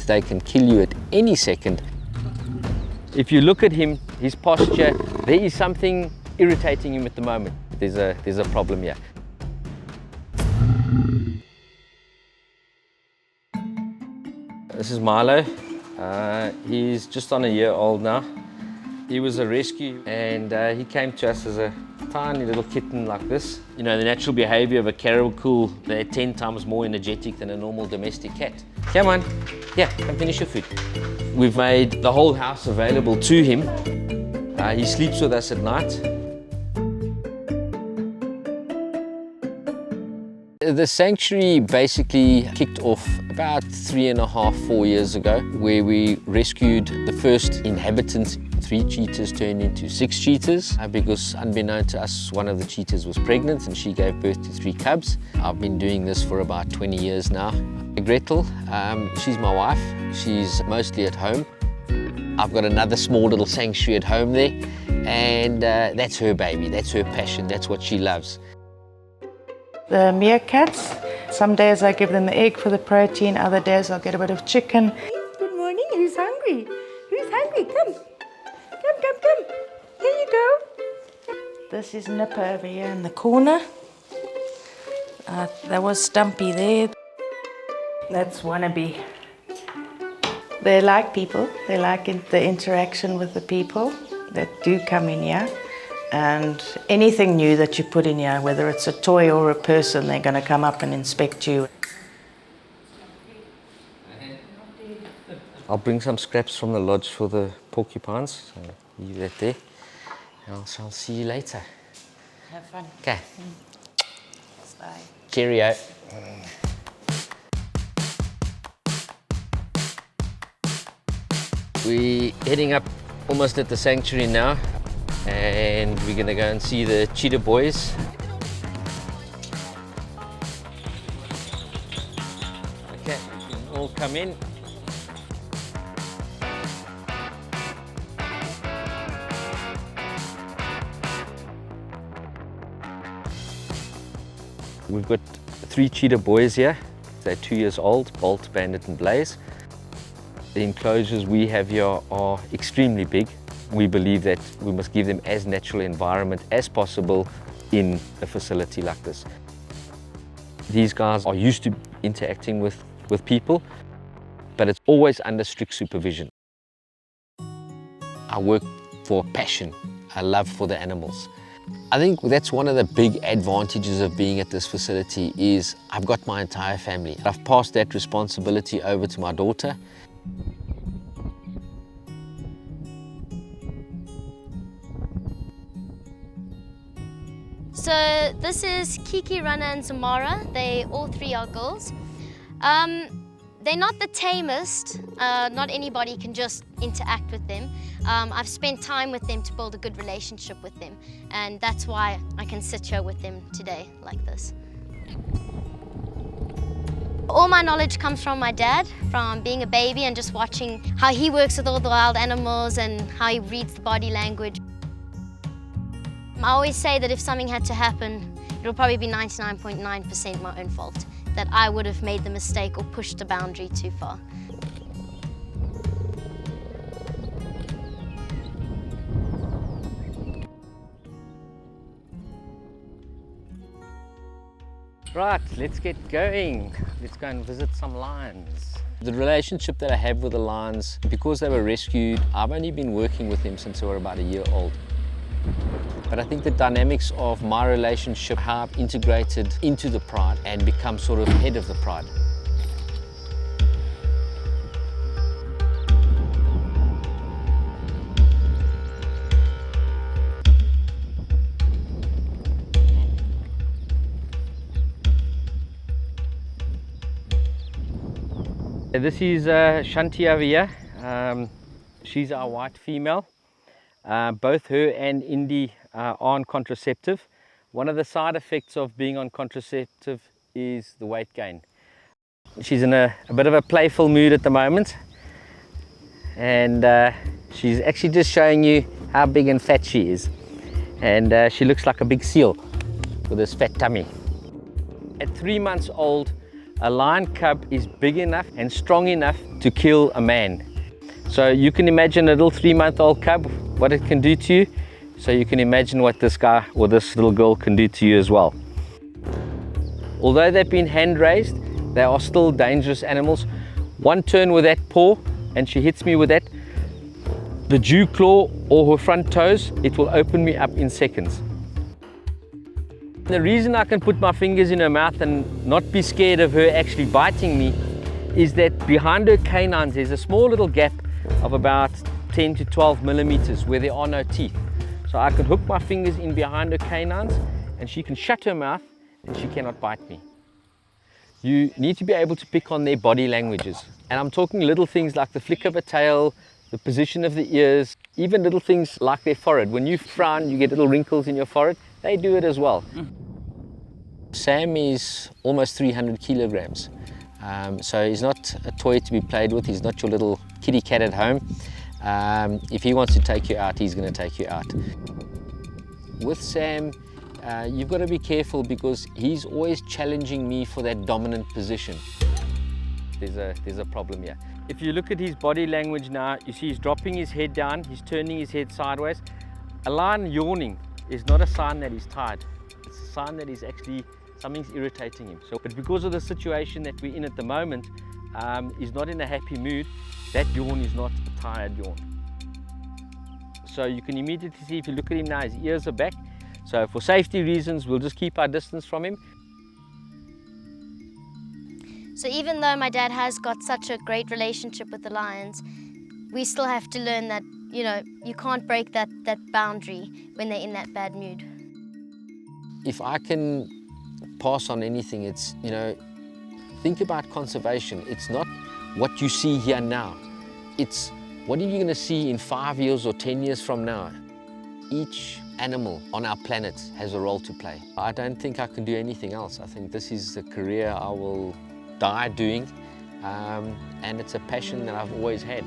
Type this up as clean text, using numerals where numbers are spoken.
they can kill you at any second. If you look at him, his posture, there is something irritating him at the moment. There's a problem here. This is Milo. He's just on a year old now. He was a rescue and he came to us as a tiny little kitten like this. You know, the natural behavior of a caracal, they're 10 times more energetic than a normal domestic cat. Come on, yeah, come finish your food. We've made the whole house available to him. He sleeps with us at night. The sanctuary basically kicked off about 3.5, 4 years ago, where we rescued the first inhabitants. 3 cheetahs turned into 6 cheetahs because, unbeknown to us, one of the cheetahs was pregnant and she gave birth to 3 cubs. I've been doing this for about 20 years now. Gretel, she's my wife. She's mostly at home. I've got another small little sanctuary at home there, and that's her baby, that's her passion, that's what she loves. The meerkats, some days I give them the egg for the protein, other days I'll get a bit of chicken. Good morning, who's hungry? Who's hungry? Come. Come. Here you go. This is Nipper over here in the corner. There was Stumpy there. That's Wannabe. They like people. They like the interaction with the people that do come in here. And anything new that you put in here, whether it's a toy or a person, they're going to come up and inspect you. I'll bring some scraps from the lodge for the porcupines. So leave that there. I'll see you later. Have fun. Okay. Bye. Cheerio. We're heading up almost at the sanctuary now, and we're going to go and see the cheetah boys. Okay, you can all come in. We've got 3 cheetah boys here. They're 2 years old, Bolt, Bandit and Blaze. The enclosures we have here are extremely big. We believe that we must give them as natural environment as possible in a facility like this. These guys are used to interacting with people, but it's always under strict supervision. I work for passion, a love for the animals. I think that's one of the big advantages of being at this facility is I've got my entire family. I've passed that responsibility over to my daughter. So this is Kiki, Rana and Zamara. They all 3 are girls. They're not the tamest. Not anybody can just interact with them. I've spent time with them to build a good relationship with them, and that's why I can sit here with them today like this. All my knowledge comes from my dad, from being a baby and just watching how he works with all the wild animals and how he reads the body language. I always say that if something had to happen, it'll probably be 99.9% my own fault, that I would have made the mistake or pushed the boundary too far. Right, let's get going. Let's go and visit some lions. The relationship that I have with the lions, because they were rescued, I've only been working with them since they were about a year old. But I think the dynamics of my relationship, how I've integrated into the pride and become sort of head of the pride. This is Shanti over here. She's our white female. Both her and Indy are on contraceptive. One of the side effects of being on contraceptive is the weight gain. She's in a bit of a playful mood at the moment, and she's actually just showing you how big and fat she is. And she looks like a big seal with this fat tummy. At 3 months old, a lion cub is big enough and strong enough to kill a man. So you can imagine a little 3-month-old cub, what it can do to you. So you can imagine what this guy or this little girl can do to you as well. Although they've been hand raised, they are still dangerous animals. One turn with that paw and she hits me with that, the dew claw or her front toes, it will open me up in seconds. The reason I can put my fingers in her mouth and not be scared of her actually biting me is that behind her canines there's a small little gap of about 10 to 12 millimeters where there are no teeth. So I can hook my fingers in behind her canines and she can shut her mouth and she cannot bite me. You need to be able to pick on their body languages. And I'm talking little things like the flick of a tail, the position of the ears, even little things like their forehead. When you frown, you get little wrinkles in your forehead. They do it as well. Sam is almost 300 kilograms. So he's not a toy to be played with. He's not your little kitty cat at home. If he wants to take you out, he's going to take you out. With Sam, you've got to be careful because he's always challenging me for that dominant position. There's a problem here. If you look at his body language now, you see he's dropping his head down, he's turning his head sideways. A lion yawning is not a sign that he's tired. It's a sign that he's actually, something's irritating him. But because of the situation that we're in at the moment, he's not in a happy mood. That yawn is not a tired yawn. So you can immediately see, if you look at him now, his ears are back. So for safety reasons, we'll just keep our distance from him. So even though my dad has got such a great relationship with the lions, we still have to learn that, you know, you can't break that boundary when they're in that bad mood. If I can pass on anything, it's, you know, think about conservation. It's not what you see here now. It's what are you going to see in 5 years or 10 years from now? Each animal on our planet has a role to play. I don't think I can do anything else. I think this is the career I will die doing, and it's a passion that I've always had.